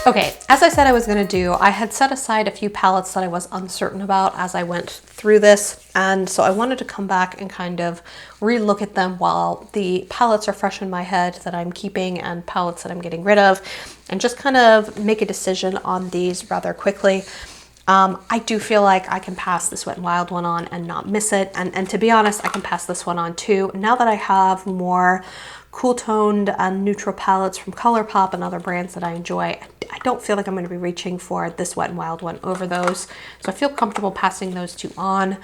Okay, as I said I was gonna do, I had set aside a few palettes that I was uncertain about as I went through this, and so I wanted to come back and kind of re-look at them while the palettes are fresh in my head that I'm keeping and palettes that I'm getting rid of, and just kind of make a decision on these rather quickly. I do feel like I can pass this Wet n Wild one on and not miss it, and to be honest, I can pass this one on too. Now that I have more cool toned and neutral palettes from ColourPop and other brands that I enjoy, I don't feel like I'm going to be reaching for this Wet n Wild one over those. So I feel comfortable passing those two on.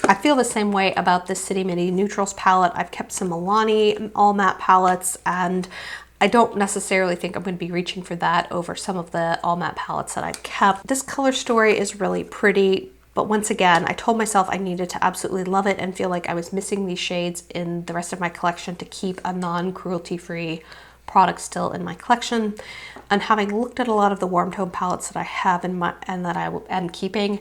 I feel the same way about this City Mini Neutrals palette. I've kept some Milani all matte palettes, and I don't necessarily think I'm going to be reaching for that over some of the all matte palettes that I've kept. This color story is really pretty, but once again, I told myself I needed to absolutely love it and feel like I was missing these shades in the rest of my collection to keep a non-cruelty-free product still in my collection. And having looked at a lot of the warm tone palettes that I have in my and that I am keeping,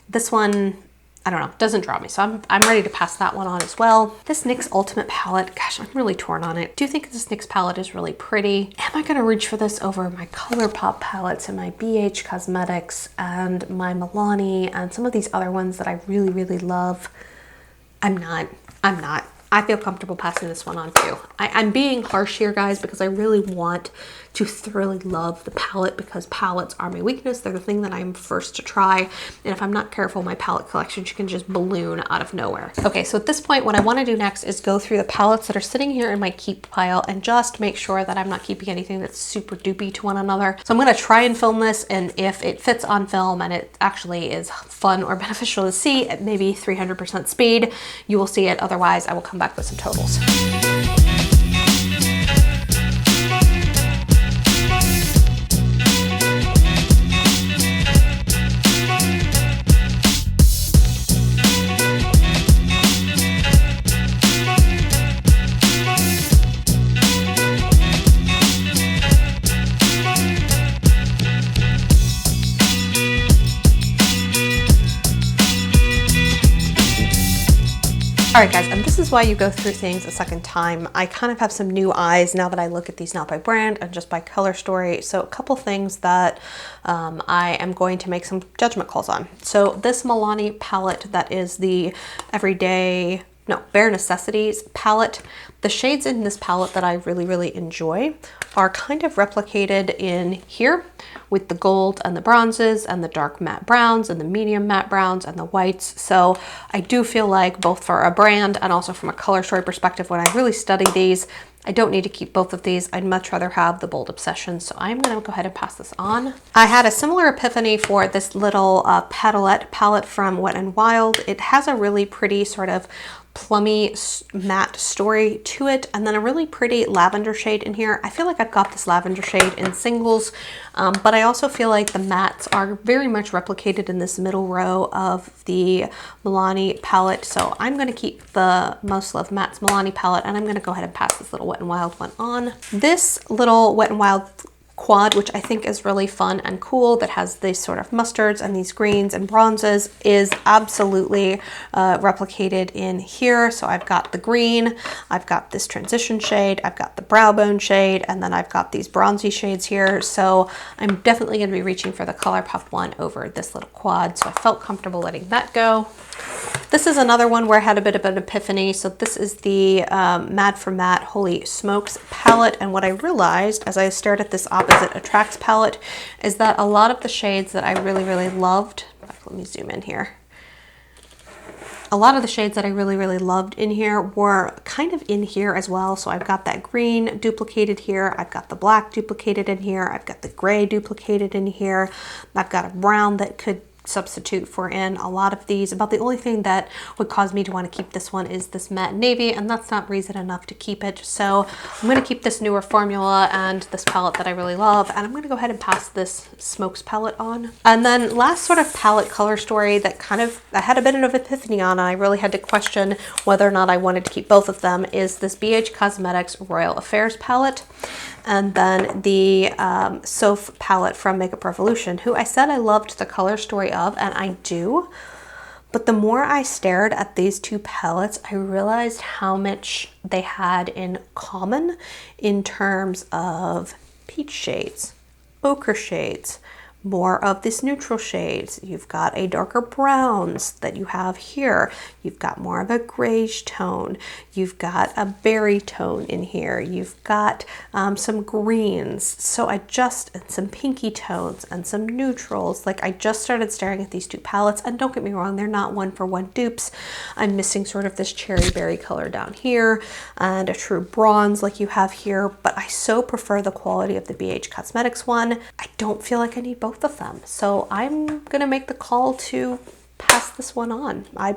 this one, I don't know, doesn't draw me. So I'm ready to pass that one on as well. This NYX Ultimate palette, gosh, I'm really torn on it. I do think this NYX palette is really pretty. Am I gonna reach for this over my ColourPop palettes and my BH Cosmetics and my Milani and some of these other ones that I really, really love? I'm not. I feel comfortable passing this one on too. I'm being harsh here, guys, because I really want to thoroughly love the palette, because palettes are my weakness. They're the thing that I'm first to try. And if I'm not careful, my palette collection can just balloon out of nowhere. Okay, so at this point, what I want to do next is go through the palettes that are sitting here in my keep pile and just make sure that I'm not keeping anything that's super duper to one another. So I'm going to try and film this, and if it fits on film and it actually is fun or beneficial to see at maybe 300% speed, you will see it. Otherwise, I will come back with some totals. All right, guys, and this is why you go through things a second time. I kind of have some new eyes now that I look at these not by brand and just by color story. So a couple things that I am going to make some judgment calls on. So this Milani palette that is the Bare Necessities palette. The shades in this palette that I really, really enjoy are kind of replicated in here with the gold and the bronzes and the dark matte browns and the medium matte browns and the whites. So I do feel like both for a brand and also from a color story perspective, when I really study these, I don't need to keep both of these. I'd much rather have the Bold Obsession. So I'm gonna go ahead and pass this on. I had a similar epiphany for this little Petalette palette from Wet n Wild. It has a really pretty sort of plummy matte story to it, and then a really pretty lavender shade in here. I feel like I've got this lavender shade in singles, but I also feel like the mattes are very much replicated in this middle row of the Milani palette. So I'm going to keep the Most Love Mattes Milani palette, and I'm going to go ahead and pass this little Wet n Wild one on. This little Wet n Wild quad, which I think is really fun and cool, that has these sort of mustards and these greens and bronzes, is absolutely replicated in here. So I've got the green, I've got this transition shade, I've got the brow bone shade, and then I've got these bronzy shades here. So I'm definitely going to be reaching for the ColourPop one over this little quad. So I felt comfortable letting that go. This is another one where I had a bit of an epiphany. So this is the Mad for Matte Holy Smokes palette. And what I realized as I stared at this Opposite Attracts palette is that a lot of the shades that I really, really loved, let me zoom in here. A lot of the shades that I really, really loved in here were kind of in here as well. So I've got that green duplicated here. I've got the black duplicated in here. I've got the gray duplicated in here. I've got a brown that could substitute for in a lot of these. About the only thing that would cause me to want to keep this one is this matte navy, and that's not reason enough to keep it. So I'm going to keep this newer formula and this palette that I really love, and I'm going to go ahead and pass this Smokes palette on. And then last sort of palette color story that kind of I had a bit of an epiphany on, and I really had to question whether or not I wanted to keep both of them, is this BH Cosmetics Royal Affairs palette, and then the Soph palette from Makeup Revolution, who I said I loved the color story of, and I do. But the more I stared at these two palettes, I realized how much they had in common in terms of peach shades. ochre shades, more of this neutral shades. You've got a darker browns that you have here. You've got more of a grayish tone. You've got a berry tone in here. You've got some greens. So and some pinky tones and some neutrals. Like I just started staring at these two palettes, and don't get me wrong, they're not one for one dupes. I'm missing sort of this cherry berry color down here and a true bronze like you have here, but I so prefer the quality of the BH Cosmetics one. I don't feel like I need both of them. So I'm gonna make the call to pass this one on. I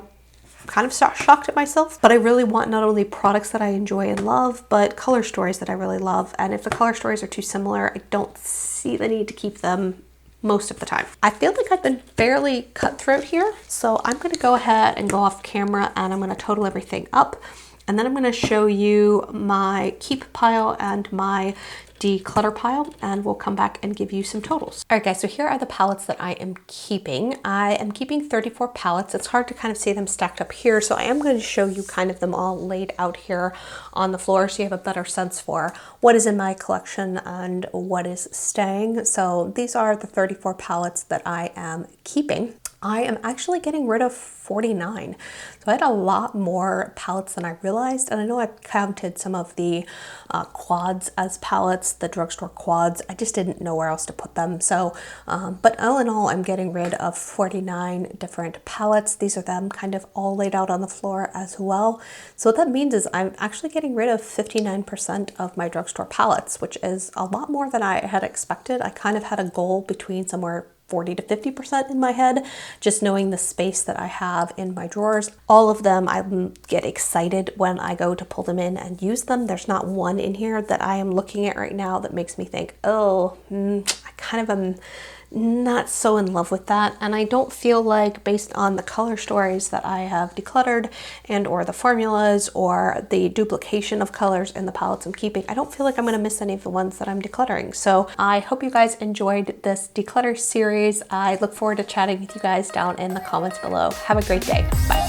kind of shocked at myself, but I really want not only products that I enjoy and love, but color stories that I really love. And if the color stories are too similar, I don't see the need to keep them most of the time. I feel like I've been fairly cutthroat here, so I'm gonna go ahead and go off camera and I'm gonna total everything up. And then I'm gonna show you my keep pile and my declutter pile, and we'll come back and give you some totals. All right guys, so here are the palettes that I am keeping. I am keeping 34 palettes. It's hard to kind of see them stacked up here, so I am going to show you kind of them all laid out here on the floor so you have a better sense for what is in my collection and what is staying. So these are the 34 palettes that I am keeping. I am actually getting rid of 49. So I had a lot more palettes than I realized. And I know I counted some of the quads as palettes, the drugstore quads. I just didn't know where else to put them. So, but all in all, I'm getting rid of 49 different palettes. These are them kind of all laid out on the floor as well. So what that means is I'm actually getting rid of 59% of my drugstore palettes, which is a lot more than I had expected. I kind of had a goal between somewhere 40 to 50% in my head, just knowing the space that I have in my drawers. All of them, I get excited when I go to pull them in and use them. There's not one in here that I am looking at right now that makes me think, oh, I kind of am not so in love with that. And I don't feel like, based on the color stories that I have decluttered and or the formulas or the duplication of colors in the palettes I'm keeping, I don't feel like I'm going to miss any of the ones that I'm decluttering. So I hope you guys enjoyed this declutter series. I look forward to chatting with you guys down in the comments below. Have a great day. Bye.